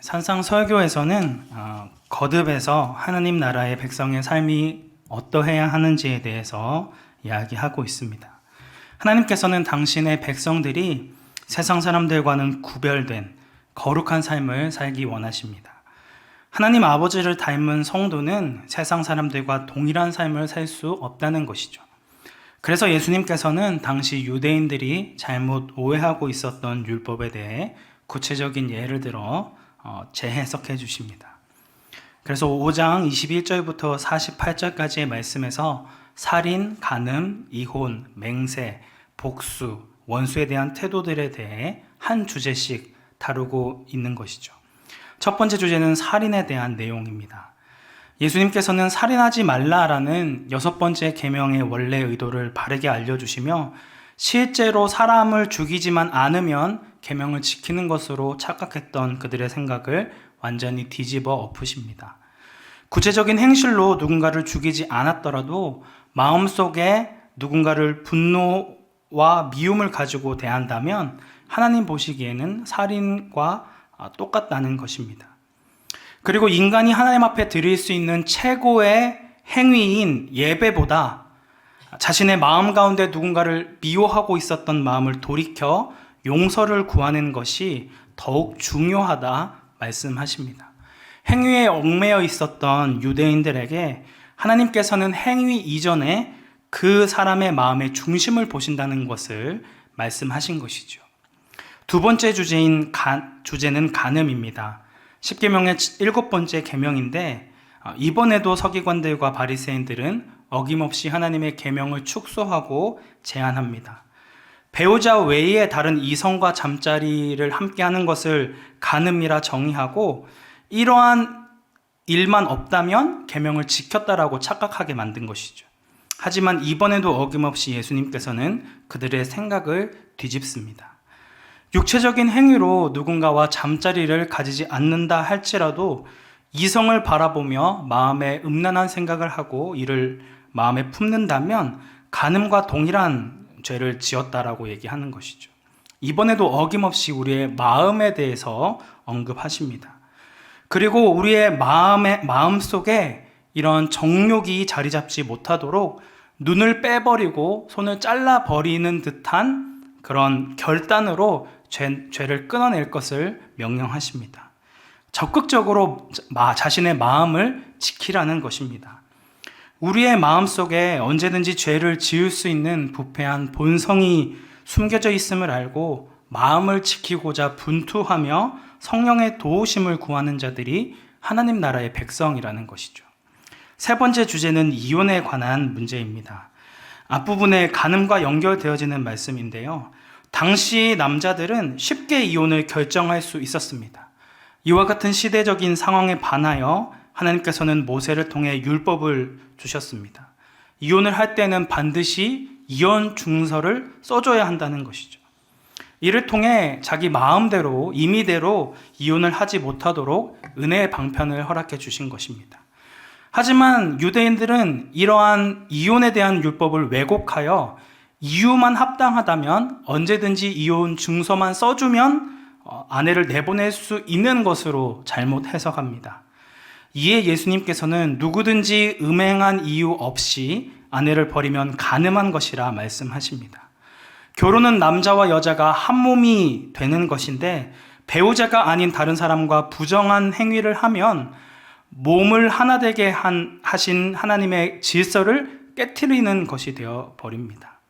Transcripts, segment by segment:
산상설교에서는 거듭해서 하나님 나라의 백성의 삶이 어떠해야 하는지에 대해서 이야기하고 있습니다. 하나님께서는 당신의 백성들이 세상 사람들과는 구별된 거룩한 삶을 살기 원하십니다. 하나님 아버지를 닮은 성도는 세상 사람들과 동일한 삶을 살 수 없다는 것이죠. 그래서 예수님께서는 당시 유대인들이 잘못 오해하고 있었던 율법에 대해 구체적인 예를 들어 재해석해 주십니다. 그래서 5장 21절부터 48절까지의 말씀에서 살인, 간음, 이혼, 맹세, 복수, 원수에 대한 태도들에 대해 한 주제씩 다루고 있는 것이죠. 첫 번째 주제는 살인에 대한 내용입니다. 예수님께서는 살인하지 말라라는 6번째 계명의 원래 의도를 바르게 알려주시며 실제로 사람을 죽이지만 않으면 계명을 지키는 것으로 착각했던 그들의 생각을 완전히 뒤집어 엎으십니다. 구체적인 행실로 누군가를 죽이지 않았더라도 마음속에 누군가를 분노와 미움을 가지고 대한다면 하나님 보시기에는 살인과 똑같다는 것입니다. 그리고 인간이 하나님 앞에 드릴 수 있는 최고의 행위인 예배보다 자신의 마음 가운데 누군가를 미워하고 있었던 마음을 돌이켜 용서를 구하는 것이 더욱 중요하다 말씀하십니다. 행위에 얽매여 있었던 유대인들에게 하나님께서는 행위 이전에 그 사람의 마음의 중심을 보신다는 것을 말씀하신 것이죠. 두 번째 주제는 간음입니다. 10계명의 7번째 계명인데 이번에도 서기관들과 바리새인들은 어김없이 하나님의 계명을 축소하고 제한합니다. 배우자 외에 다른 이성과 잠자리를 함께하는 것을 간음이라 정의하고 이러한 일만 없다면 계명을 지켰다라고 착각하게 만든 것이죠. 하지만 이번에도 어김없이 예수님께서는 그들의 생각을 뒤집습니다. 육체적인 행위로 누군가와 잠자리를 가지지 않는다 할지라도 이성을 바라보며 마음에 음란한 생각을 하고 이를 마음에 품는다면 간음과 동일한 죄를 지었다라고 얘기하는 것이죠. 이번에도 어김없이 우리의 마음에 대해서 언급하십니다. 그리고 우리의 마음 속에 이런 정욕이 자리 잡지 못하도록 눈을 빼버리고 손을 잘라버리는 듯한 그런 결단으로 죄를 끊어낼 것을 명령하십니다. 적극적으로 자신의 마음을 지키라는 것입니다. 우리의 마음 속에 언제든지 죄를 지을 수 있는 부패한 본성이 숨겨져 있음을 알고 마음을 지키고자 분투하며 성령의 도우심을 구하는 자들이 하나님 나라의 백성이라는 것이죠. 세 번째 주제는 이혼에 관한 문제입니다. 앞부분에 간음과 연결되어지는 말씀인데요. 당시 남자들은 쉽게 이혼을 결정할 수 있었습니다. 이와 같은 시대적인 상황에 반하여 하나님께서는 모세를 통해 율법을 주셨습니다. 이혼을 할 때는 반드시 이혼 증서를 써줘야 한다는 것이죠. 이를 통해 자기 마음대로 임의대로 이혼을 하지 못하도록 은혜의 방편을 허락해 주신 것입니다. 하지만 유대인들은 이러한 이혼에 대한 율법을 왜곡하여 이유만 합당하다면 언제든지 이혼 증서만 써주면 아내를 내보낼 수 있는 것으로 잘못 해석합니다. 이에 예수님께서는 누구든지 음행한 이유 없이 아내를 버리면 간음한 것이라 말씀하십니다. 결혼은 남자와 여자가 한 몸이 되는 것인데 배우자가 아닌 다른 사람과 부정한 행위를 하면 몸을 하나 되게 하신 하나님의 질서를 깨트리는 것이 되어 버립니다.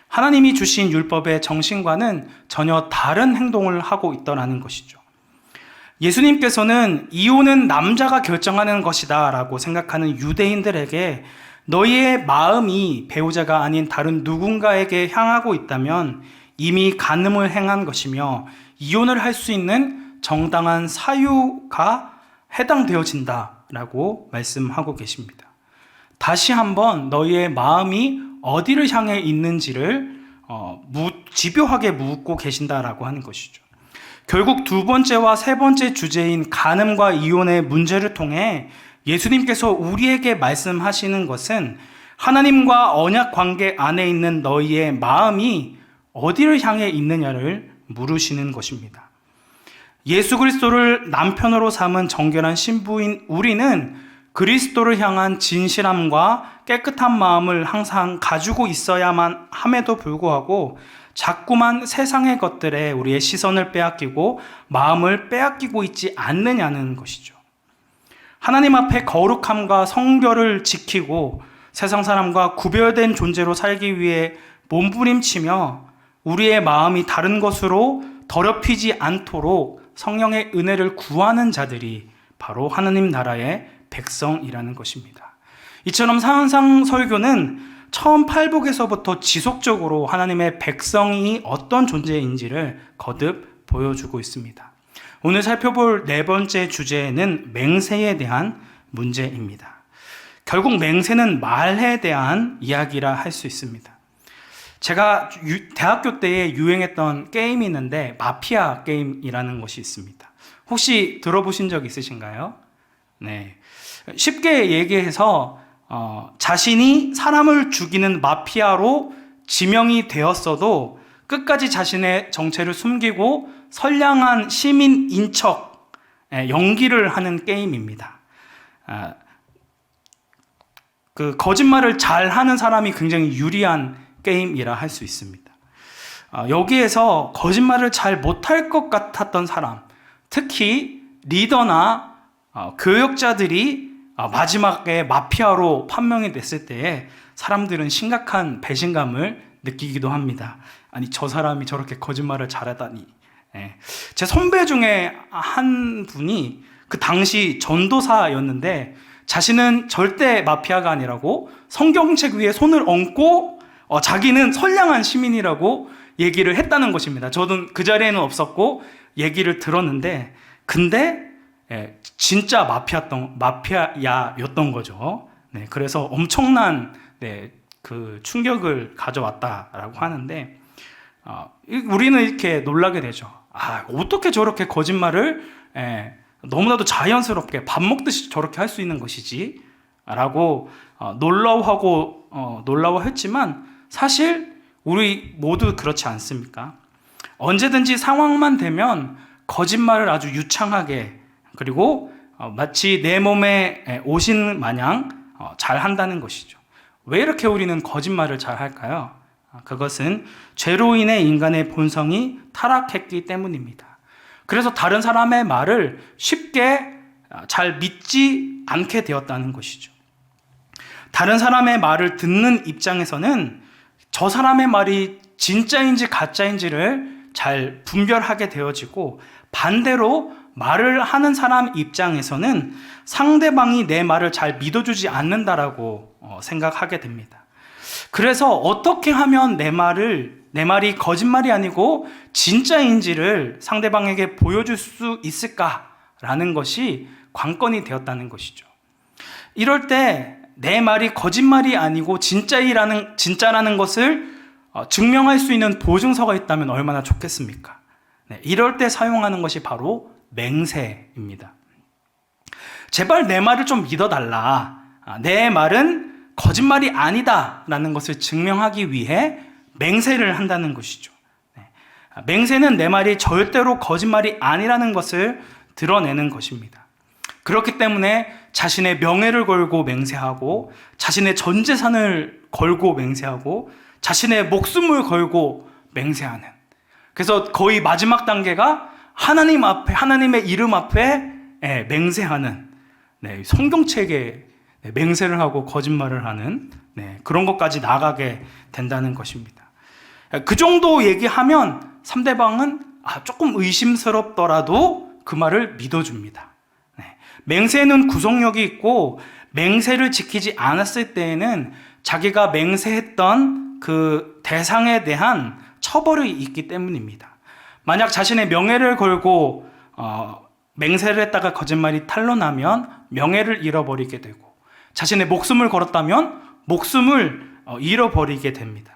하나님이 주신 율법의 정신과는 전혀 다른 행동을 하고 있더라는 것이죠. 예수님께서는 이혼은 남자가 결정하는 것이다 라고 생각하는 유대인들에게 너희의 마음이 배우자가 아닌 다른 누군가에게 향하고 있다면 이미 간음을 행한 것이며 이혼을 할 수 있는 정당한 사유가 해당되어진다 라고 말씀하고 계십니다. 다시 한번 너희의 마음이 어디를 향해 있는지를 집요하게 묻고 계신다라고 하는 것이죠. 결국 두 번째와 세 번째 주제인 간음과 이혼의 문제를 통해 예수님께서 우리에게 말씀하시는 것은 하나님과 언약 관계 안에 있는 너희의 마음이 어디를 향해 있느냐를 물으시는 것입니다. 예수 그리스도를 남편으로 삼은 정결한 신부인 우리는 그리스도를 향한 진실함과 깨끗한 마음을 항상 가지고 있어야만 함에도 불구하고 자꾸만 세상의 것들에 우리의 시선을 빼앗기고 마음을 빼앗기고 있지 않느냐는 것이죠. 하나님 앞에 거룩함과 성결을 지키고 세상 사람과 구별된 존재로 살기 위해 몸부림치며 우리의 마음이 다른 것으로 더럽히지 않도록 성령의 은혜를 구하는 자들이 바로 하나님 나라의 백성이라는 것입니다. 이처럼 사은상 설교는 처음 팔복에서부터 지속적으로 하나님의 백성이 어떤 존재인지를 거듭 보여주고 있습니다. 오늘 살펴볼 네 번째 주제는 맹세에 대한 문제입니다. 결국 맹세는 말에 대한 이야기라 할 수 있습니다. 제가 대학교 때에 유행했던 게임이 있는데 마피아 게임이라는 것이 있습니다. 혹시 들어보신 적 있으신가요? 네. 쉽게 얘기해서 자신이 사람을 죽이는 마피아로 지명이 되었어도 끝까지 자신의 정체를 숨기고 선량한 시민인 척 연기를 하는 게임입니다. 그 거짓말을 잘하는 사람이 굉장히 유리한 게임이라 할 수 있습니다. 여기에서 거짓말을 잘 못할 것 같았던 사람, 특히 리더나 교역자들이 마지막에 마피아로 판명이 됐을 때에 사람들은 심각한 배신감을 느끼기도 합니다. 아니, 저 사람이 저렇게 거짓말을 잘하다니. 제 선배 중에 한 분이 그 당시 전도사였는데 자신은 절대 마피아가 아니라고 성경책 위에 손을 얹고 자기는 선량한 시민이라고 얘기를 했다는 것입니다. 저도 그 자리에는 없었고 얘기를 들었는데 근데 진짜 마피아였던 거죠. 네, 그래서 엄청난 그 충격을 가져왔다라고 하는데 우리는 이렇게 놀라게 되죠. 어떻게 저렇게 거짓말을 너무나도 자연스럽게 밥 먹듯이 저렇게 할 수 있는 것이지? 라고 놀라워했지만 사실 우리 모두 그렇지 않습니까? 언제든지 상황만 되면 거짓말을 아주 유창하게 그리고 마치 내 몸에 오신 마냥 잘 한다는 것이죠. 왜 이렇게 우리는 거짓말을 잘 할까요? 그것은 죄로 인해 인간의 본성이 타락했기 때문입니다. 그래서 다른 사람의 말을 쉽게 잘 믿지 않게 되었다는 것이죠. 다른 사람의 말을 듣는 입장에서는 저 사람의 말이 진짜인지 가짜인지를 잘 분별하게 되어지고 반대로 말을 하는 사람 입장에서는 상대방이 내 말을 잘 믿어주지 않는다라고 생각하게 됩니다. 그래서 어떻게 하면 내 말이 거짓말이 아니고 진짜인지를 상대방에게 보여줄 수 있을까라는 것이 관건이 되었다는 것이죠. 이럴 때 내 말이 거짓말이 아니고 진짜라는 것을 증명할 수 있는 보증서가 있다면 얼마나 좋겠습니까? 이럴 때 사용하는 것이 바로 맹세입니다. 제발 내 말을 좀 믿어달라. 내 말은 거짓말이 아니다라는 것을 증명하기 위해 맹세를 한다는 것이죠. 맹세는 내 말이 절대로 거짓말이 아니라는 것을 드러내는 것입니다. 그렇기 때문에 자신의 명예를 걸고 맹세하고 자신의 전 재산을 걸고 맹세하고 자신의 목숨을 걸고 맹세하는, 그래서 거의 마지막 단계가 하나님 앞에, 하나님의 이름 앞에 맹세하는, 성경책에 맹세를 하고 거짓말을 하는 그런 것까지 나가게 된다는 것입니다. 그 정도 얘기하면 상대방은 조금 의심스럽더라도 그 말을 믿어줍니다. 맹세는 구속력이 있고 맹세를 지키지 않았을 때에는 자기가 맹세했던 그 대상에 대한 처벌이 있기 때문입니다. 만약 자신의 명예를 걸고 맹세를 했다가 거짓말이 탄로나면 명예를 잃어버리게 되고, 자신의 목숨을 걸었다면 목숨을 잃어버리게 됩니다.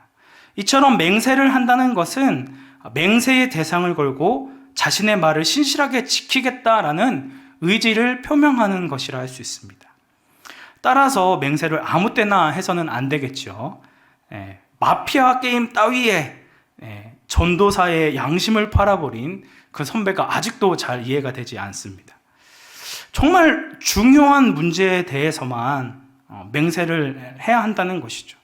이처럼 맹세를 한다는 것은 맹세의 대상을 걸고 자신의 말을 신실하게 지키겠다라는 의지를 표명하는 것이라 할 수 있습니다. 따라서 맹세를 아무 때나 해서는 안 되겠죠. 마피아 게임 따위에 전도사의 양심을 팔아버린 그 선배가 아직도 잘 이해가 되지 않습니다. 정말 중요한 문제에 대해서만 맹세를 해야 한다는 것이죠.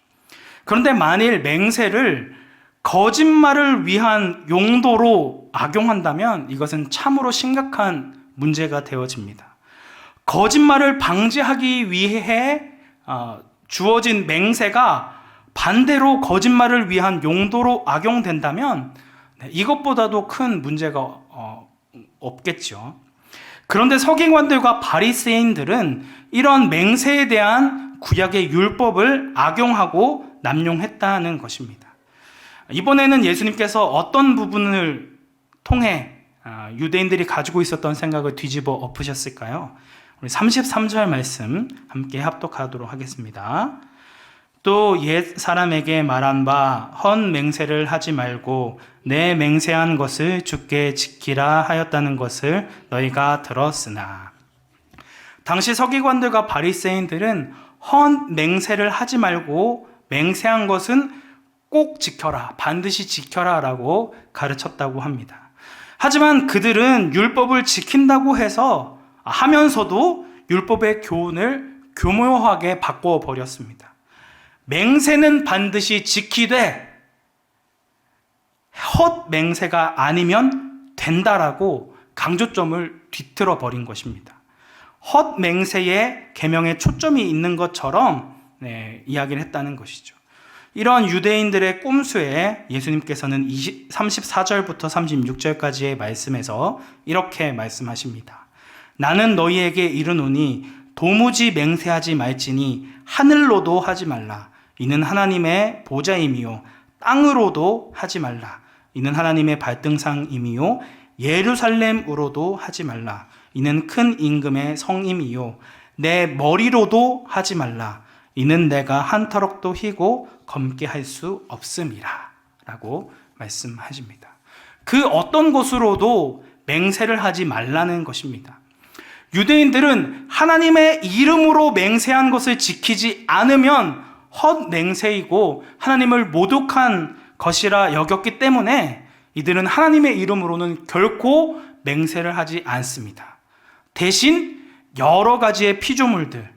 그런데 만일 맹세를 거짓말을 위한 용도로 악용한다면 이것은 참으로 심각한 문제가 되어집니다. 거짓말을 방지하기 위해 주어진 맹세가 반대로 거짓말을 위한 용도로 악용된다면 이것보다도 큰 문제가 없겠죠. 그런데 서기관들과 바리새인들은 이런 맹세에 대한 구약의 율법을 악용하고 남용했다는 것입니다. 이번에는 예수님께서 어떤 부분을 통해 유대인들이 가지고 있었던 생각을 뒤집어 엎으셨을까요? 우리 33절 말씀 함께 합독하도록 하겠습니다. 또 옛 사람에게 말한 바 헌 맹세를 하지 말고 내 맹세한 것을 주께 지키라 하였다는 것을 너희가 들었으나. 당시 서기관들과 바리새인들은 헌 맹세를 하지 말고 맹세한 것은 꼭 지켜라, 반드시 지켜라 라고 가르쳤다고 합니다. 하지만 그들은 율법을 지킨다고 해서 하면서도 율법의 교훈을 교묘하게 바꿔 버렸습니다. 맹세는 반드시 지키되 헛 맹세가 아니면 된다라고 강조점을 뒤틀어 버린 것입니다. 헛 맹세에 계명에 초점이 있는 것처럼 이야기를 했다는 것이죠. 이런 유대인들의 꼼수에 예수님께서는 34절부터 36절까지의 말씀에서 이렇게 말씀하십니다. 나는 너희에게 이르노니 도무지 맹세하지 말지니 하늘로도 하지 말라. 이는 하나님의 보좌임이요 땅으로도 하지 말라. 이는 하나님의 발등상임이요 예루살렘으로도 하지 말라. 이는 큰 임금의 성임이요 내 머리로도 하지 말라. 이는 내가 한 터럭도 휘고 검게 할 수 없음이라 라고 말씀하십니다. 그 어떤 것으로도 맹세를 하지 말라는 것입니다. 유대인들은 하나님의 이름으로 맹세한 것을 지키지 않으면 헛 맹세이고 하나님을 모독한 것이라 여겼기 때문에 이들은 하나님의 이름으로는 결코 맹세를 하지 않습니다. 대신 여러 가지의 피조물들,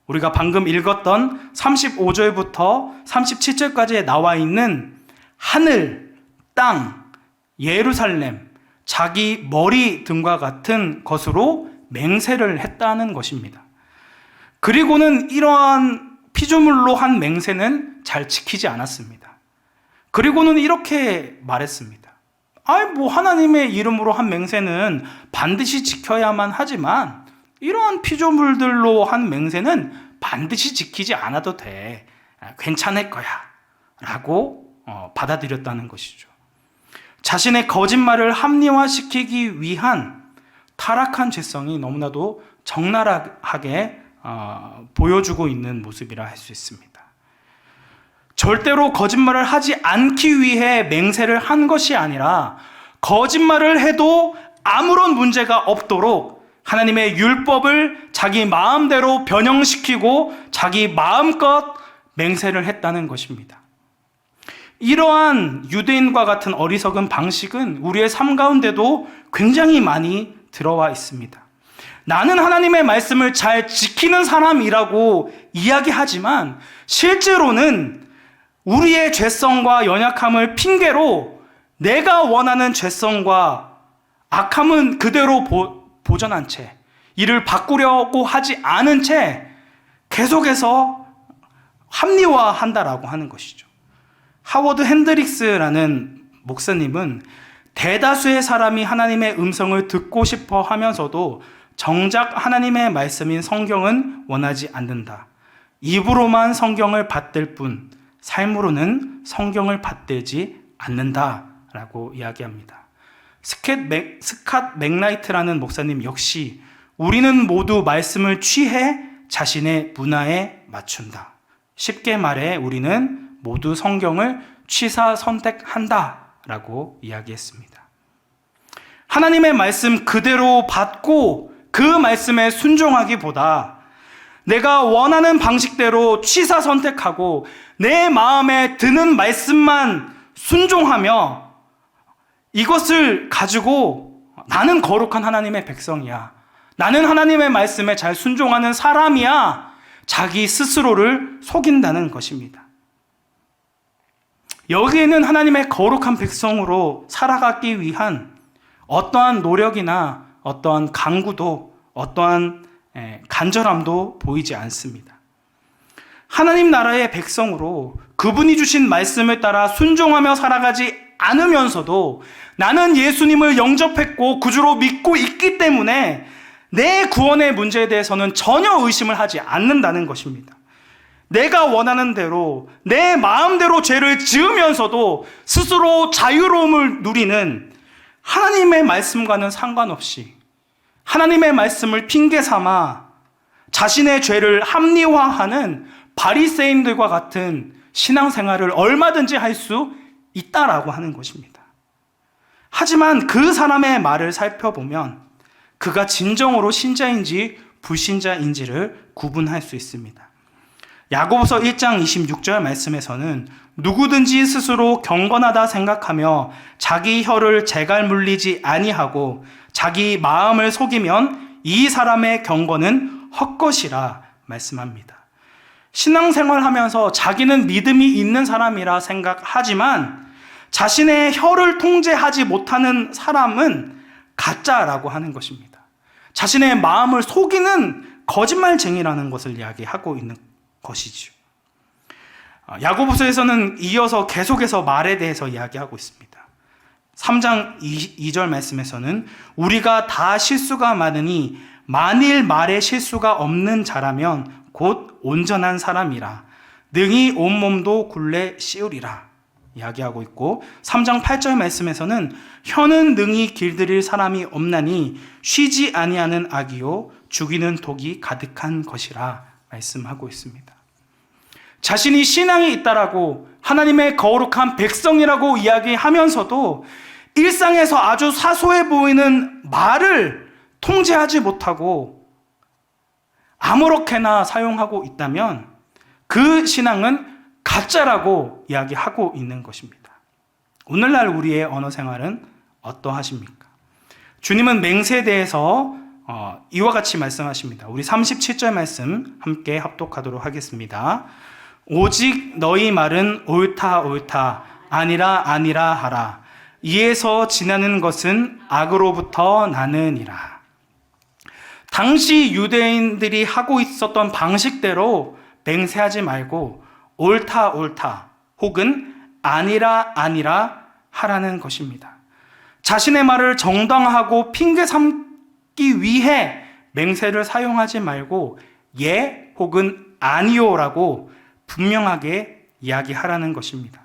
우리가 방금 읽었던 35절부터 37절까지에 나와 있는 하늘, 땅, 예루살렘, 자기 머리 등과 같은 것으로 맹세를 했다는 것입니다. 그리고는 이러한 피조물로 한 맹세는 잘 지키지 않았습니다. 그리고는 이렇게 말했습니다. 하나님의 이름으로 한 맹세는 반드시 지켜야만 하지만 이러한 피조물들로 한 맹세는 반드시 지키지 않아도 돼. 괜찮을 거야. 라고 받아들였다는 것이죠. 자신의 거짓말을 합리화시키기 위한 타락한 죄성이 너무나도 적나라하게 보여주고 있는 모습이라 할 수 있습니다. 절대로 거짓말을 하지 않기 위해 맹세를 한 것이 아니라 거짓말을 해도 아무런 문제가 없도록 하나님의 율법을 자기 마음대로 변형시키고 자기 마음껏 맹세를 했다는 것입니다. 이러한 유대인과 같은 어리석은 방식은 우리의 삶 가운데도 굉장히 많이 들어와 있습니다. 나는 하나님의 말씀을 잘 지키는 사람이라고 이야기하지만 실제로는 우리의 죄성과 연약함을 핑계로 내가 원하는 죄성과 악함은 그대로 보존한 채, 이를 바꾸려고 하지 않은 채 계속해서 합리화한다라고 하는 것이죠. 하워드 핸드릭스라는 목사님은 대다수의 사람이 하나님의 음성을 듣고 싶어 하면서도 정작 하나님의 말씀인 성경은 원하지 않는다. 입으로만 성경을 받들 뿐 삶으로는 성경을 받들지 않는다라고 이야기합니다. 스캇 맥라이트라는 목사님 역시 우리는 모두 말씀을 취해 자신의 문화에 맞춘다. 쉽게 말해 우리는 모두 성경을 취사 선택한다라고 이야기했습니다. 하나님의 말씀 그대로 받고 그 말씀에 순종하기보다 내가 원하는 방식대로 취사 선택하고 내 마음에 드는 말씀만 순종하며 이것을 가지고 나는 거룩한 하나님의 백성이야, 나는 하나님의 말씀에 잘 순종하는 사람이야, 자기 스스로를 속인다는 것입니다. 여기에는 하나님의 거룩한 백성으로 살아가기 위한 어떠한 노력이나 어떠한 강구도, 어떠한 간절함도 보이지 않습니다. 하나님 나라의 백성으로 그분이 주신 말씀을 따라 순종하며 살아가지 않으면서도 나는 예수님을 영접했고 구주로 믿고 있기 때문에 내 구원의 문제에 대해서는 전혀 의심을 하지 않는다는 것입니다. 내가 원하는 대로 내 마음대로 죄를 지으면서도 스스로 자유로움을 누리는, 하나님의 말씀과는 상관없이 하나님의 말씀을 핑계 삼아 자신의 죄를 합리화하는 바리새인들과 같은 신앙생활을 얼마든지 할 수 있다라고 하는 것입니다. 하지만 그 사람의 말을 살펴보면 그가 진정으로 신자인지 불신자인지를 구분할 수 있습니다. 야고보서 1장 26절 말씀에서는 누구든지 스스로 경건하다 생각하며 자기 혀를 재갈 물리지 아니하고 자기 마음을 속이면 이 사람의 경건은 헛것이라 말씀합니다. 신앙생활하면서 자기는 믿음이 있는 사람이라 생각하지만 자신의 혀를 통제하지 못하는 사람은 가짜라고 하는 것입니다. 자신의 마음을 속이는 거짓말쟁이라는 것을 이야기하고 있는 것이죠. 야고보서에서는 이어서 계속해서 말에 대해서 이야기하고 있습니다. 3장 2절 말씀에서는 우리가 다 실수가 많으니 만일 말에 실수가 없는 자라면 곧 온전한 사람이라 능히 온몸도 굴레 씌우리라 이야기하고 있고, 3장 8절 말씀에서는 혀는 능히 길들일 사람이 없나니 쉬지 아니하는 악이요 죽이는 독이 가득한 것이라 말씀하고 있습니다. 자신이 신앙이 있다라고 하나님의 거룩한 백성이라고 이야기하면서도 일상에서 아주 사소해 보이는 말을 통제하지 못하고 아무렇게나 사용하고 있다면 그 신앙은 가짜라고 이야기하고 있는 것입니다. 오늘날 우리의 언어 생활은 어떠하십니까? 주님은 맹세에 대해서 이와 같이 말씀하십니다. 우리 37절 말씀 함께 합독하도록 하겠습니다. 오직 너희 말은 옳다 옳다 아니라 아니라 하라. 이에서 지나는 것은 악으로부터 나느니라. 당시 유대인들이 하고 있었던 방식대로 맹세하지 말고 옳다 옳다 혹은 아니라 아니라 하라는 것입니다. 자신의 말을 정당하고 핑계 삼기 위해 맹세를 사용하지 말고 예 혹은 아니요라고 분명하게 이야기하라는 것입니다.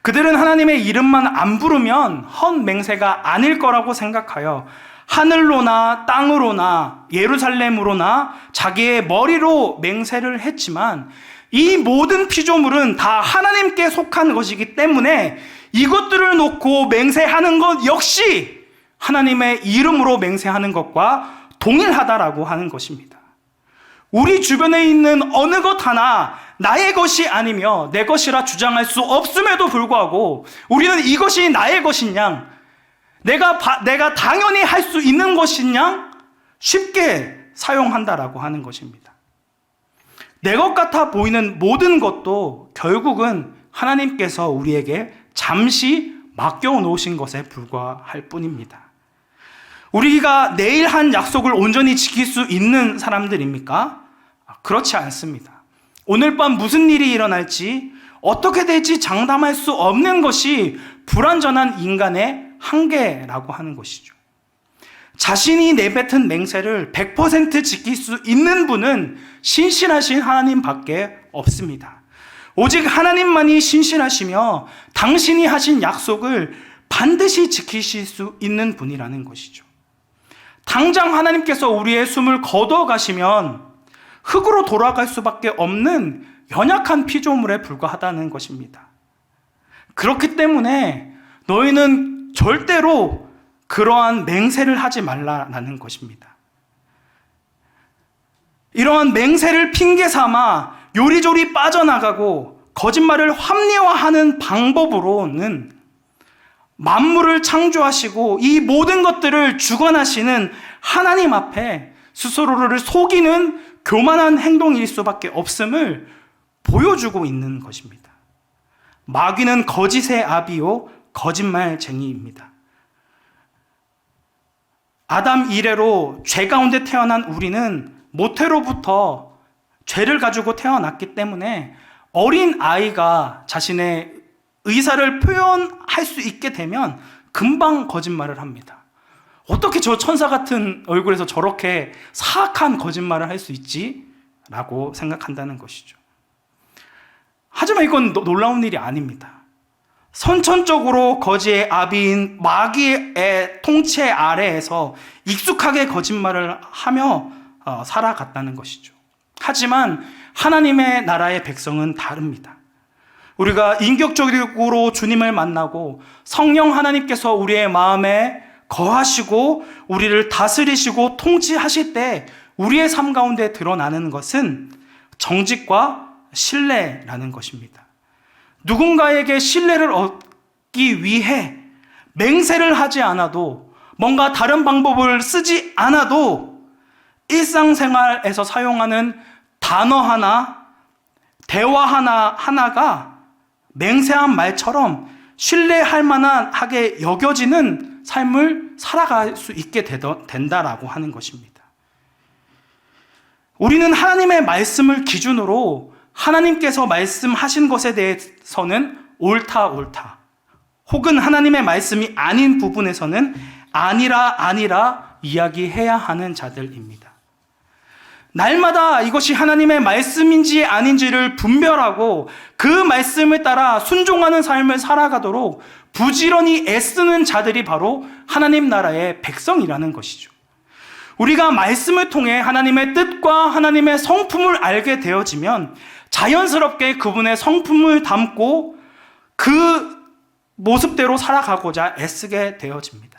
그들은 하나님의 이름만 안 부르면 헛 맹세가 아닐 거라고 생각하여 하늘로나 땅으로나 예루살렘으로나 자기의 머리로 맹세를 했지만 이 모든 피조물은 다 하나님께 속한 것이기 때문에 이것들을 놓고 맹세하는 것 역시 하나님의 이름으로 맹세하는 것과 동일하다라고 하는 것입니다. 우리 주변에 있는 어느 것 하나 나의 것이 아니며 내 것이라 주장할 수 없음에도 불구하고 우리는 이것이 나의 것이냐, 내가 당연히 할 수 있는 것이냐 쉽게 사용한다라고 하는 것입니다. 내 것 같아 보이는 모든 것도 결국은 하나님께서 우리에게 잠시 맡겨놓으신 것에 불과할 뿐입니다. 우리가 내일 한 약속을 온전히 지킬 수 있는 사람들입니까? 그렇지 않습니다. 오늘 밤 무슨 일이 일어날지, 어떻게 될지 장담할 수 없는 것이 불완전한 인간의 한계라고 하는 것이죠. 자신이 내뱉은 맹세를 100% 지킬 수 있는 분은 신실하신 하나님밖에 없습니다. 오직 하나님만이 신실하시며 당신이 하신 약속을 반드시 지키실 수 있는 분이라는 것이죠. 당장 하나님께서 우리의 숨을 거두어 가시면 흙으로 돌아갈 수밖에 없는 연약한 피조물에 불과하다는 것입니다. 그렇기 때문에 너희는 절대로 그러한 맹세를 하지 말라라는 것입니다. 이러한 맹세를 핑계 삼아 요리조리 빠져나가고 거짓말을 합리화하는 방법으로는 만물을 창조하시고 이 모든 것들을 주관하시는 하나님 앞에 스스로를 속이는 교만한 행동일 수밖에 없음을 보여주고 있는 것입니다. 마귀는 거짓의 아비요 거짓말쟁이입니다. 아담 이래로 죄 가운데 태어난 우리는 모태로부터 죄를 가지고 태어났기 때문에 어린 아이가 자신의 의사를 표현할 수 있게 되면 금방 거짓말을 합니다. 어떻게 저 천사 같은 얼굴에서 저렇게 사악한 거짓말을 할 수 있지? 라고 생각한다는 것이죠. 하지만 이건 놀라운 일이 아닙니다. 선천적으로 거지의 아비인 마귀의 통치 아래에서 익숙하게 거짓말을 하며 살아갔다는 것이죠. 하지만 하나님의 나라의 백성은 다릅니다. 우리가 인격적으로 주님을 만나고 성령 하나님께서 우리의 마음에 거하시고 우리를 다스리시고 통치하실 때 우리의 삶 가운데 드러나는 것은 정직과 신뢰라는 것입니다. 누군가에게 신뢰를 얻기 위해 맹세를 하지 않아도, 뭔가 다른 방법을 쓰지 않아도 일상생활에서 사용하는 단어 하나, 대화 하나가 맹세한 말처럼 신뢰할 만하게 여겨지는 삶을 살아갈 수 있게 된다라고 하는 것입니다. 우리는 하나님의 말씀을 기준으로 하나님께서 말씀하신 것에 대해서는 옳다 혹은 하나님의 말씀이 아닌 부분에서는 아니라 이야기해야 하는 자들입니다. 날마다 이것이 하나님의 말씀인지 아닌지를 분별하고 그 말씀을 따라 순종하는 삶을 살아가도록 부지런히 애쓰는 자들이 바로 하나님 나라의 백성이라는 것이죠. 우리가 말씀을 통해 하나님의 뜻과 하나님의 성품을 알게 되어지면 자연스럽게 그분의 성품을 담고 그 모습대로 살아가고자 애쓰게 되어집니다.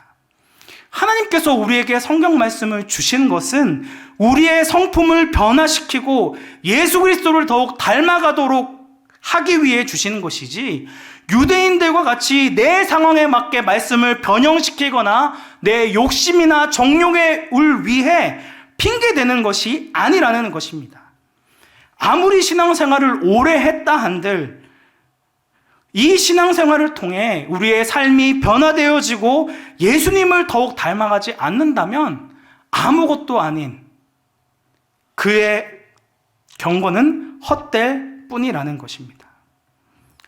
하나님께서 우리에게 성경 말씀을 주신 것은 우리의 성품을 변화시키고 예수 그리스도를 더욱 닮아가도록 하기 위해 주시는 것이지, 유대인들과 같이 내 상황에 맞게 말씀을 변형시키거나 내 욕심이나 정욕을 위해 핑계대는 것이 아니라는 것입니다. 아무리 신앙생활을 오래 했다 한들 이 신앙생활을 통해 우리의 삶이 변화되어지고 예수님을 더욱 닮아가지 않는다면 아무것도 아닌 그의 경고는 헛될 뿐이라는 것입니다.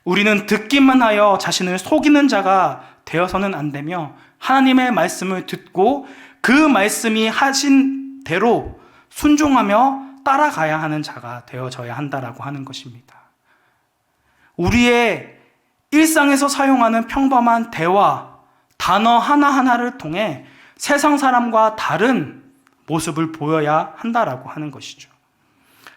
우리는 듣기만 하여 자신을 속이는 자가 되어서는 안 되며 하나님의 말씀을 듣고 그 말씀이 하신 대로 순종하며 따라가야 하는 자가 되어져야 한다라고 하는 것입니다. 우리의 일상에서 사용하는 평범한 대화, 단어 하나하나를 통해 세상 사람과 다른 모습을 보여야 한다라고 하는 것이죠.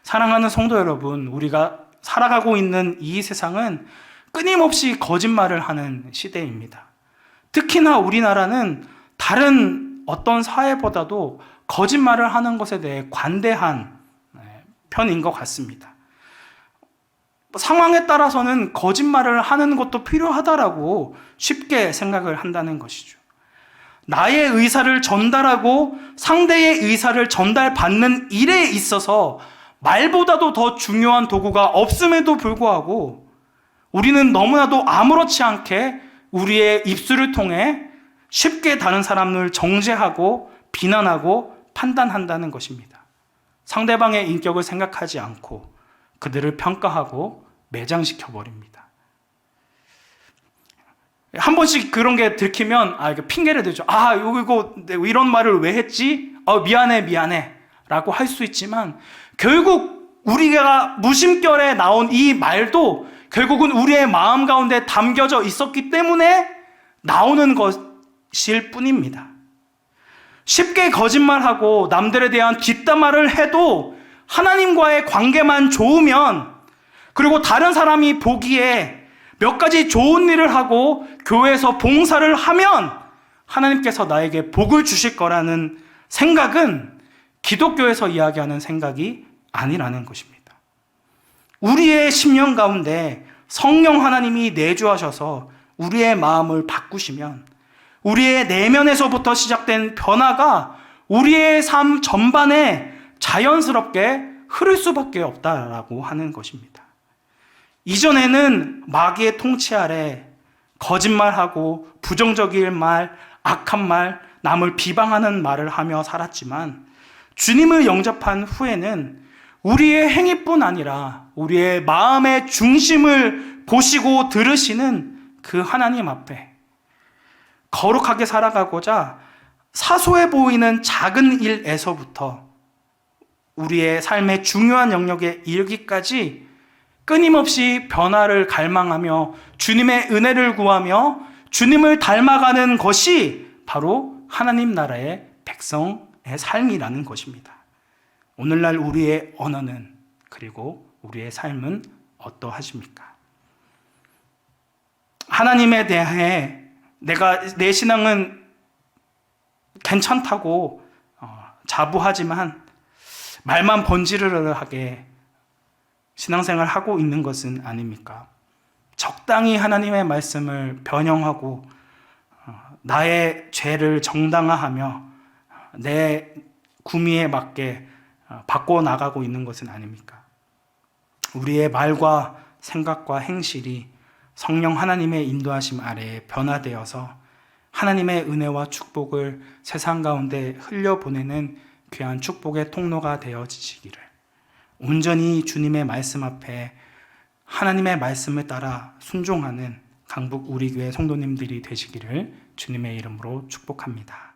사랑하는 성도 여러분, 우리가 살아가고 있는 이 세상은 끊임없이 거짓말을 하는 시대입니다. 특히나 우리나라는 다른 어떤 사회보다도 거짓말을 하는 것에 대해 관대한 편인 것 같습니다. 상황에 따라서는 거짓말을 하는 것도 필요하다라고 쉽게 생각을 한다는 것이죠. 나의 의사를 전달하고 상대의 의사를 전달받는 일에 있어서 말보다도 더 중요한 도구가 없음에도 불구하고 우리는 너무나도 아무렇지 않게 우리의 입술을 통해 쉽게 다른 사람을 정죄하고 비난하고 판단한다는 것입니다. 상대방의 인격을 생각하지 않고 그들을 평가하고 매장시켜버립니다. 한 번씩 그런 게 들키면 이거 핑계를 대죠. 이거 이런 말을 왜 했지? 미안해 라고 할 수 있지만 결국 우리가 무심결에 나온 이 말도 결국은 우리의 마음 가운데 담겨져 있었기 때문에 나오는 것일 뿐입니다. 쉽게 거짓말하고 남들에 대한 뒷담화를 해도 하나님과의 관계만 좋으면, 그리고 다른 사람이 보기에 몇 가지 좋은 일을 하고 교회에서 봉사를 하면 하나님께서 나에게 복을 주실 거라는 생각은 기독교에서 이야기하는 생각이 아니라는 것입니다. 우리의 심령 가운데 성령 하나님이 내주하셔서 우리의 마음을 바꾸시면 우리의 내면에서부터 시작된 변화가 우리의 삶 전반에 자연스럽게 흐를 수밖에 없다라고 하는 것입니다. 이전에는 마귀의 통치 아래 거짓말하고 부정적인 말, 악한 말, 남을 비방하는 말을 하며 살았지만 주님을 영접한 후에는 우리의 행위뿐 아니라 우리의 마음의 중심을 보시고 들으시는 그 하나님 앞에 거룩하게 살아가고자 사소해 보이는 작은 일에서부터 우리의 삶의 중요한 영역에 이르기까지 끊임없이 변화를 갈망하며 주님의 은혜를 구하며 주님을 닮아가는 것이 바로 하나님 나라의 백성의 삶이라는 것입니다. 오늘날 우리의 언어는 그리고 우리의 삶은 어떠하십니까? 하나님에 대해 내 신앙은 괜찮다고 자부하지만 말만 번지르르하게 신앙생활을 하고 있는 것은 아닙니까? 적당히 하나님의 말씀을 변형하고 나의 죄를 정당화하며 내 구미에 맞게 바꿔나가고 있는 것은 아닙니까? 우리의 말과 생각과 행실이 성령 하나님의 인도하심 아래에 변화되어서 하나님의 은혜와 축복을 세상 가운데 흘려보내는 귀한 축복의 통로가 되어지시기를 온전히 주님의 말씀 앞에 하나님의 말씀을 따라 순종하는 강북 우리교회 성도님들이 되시기를 주님의 이름으로 축복합니다.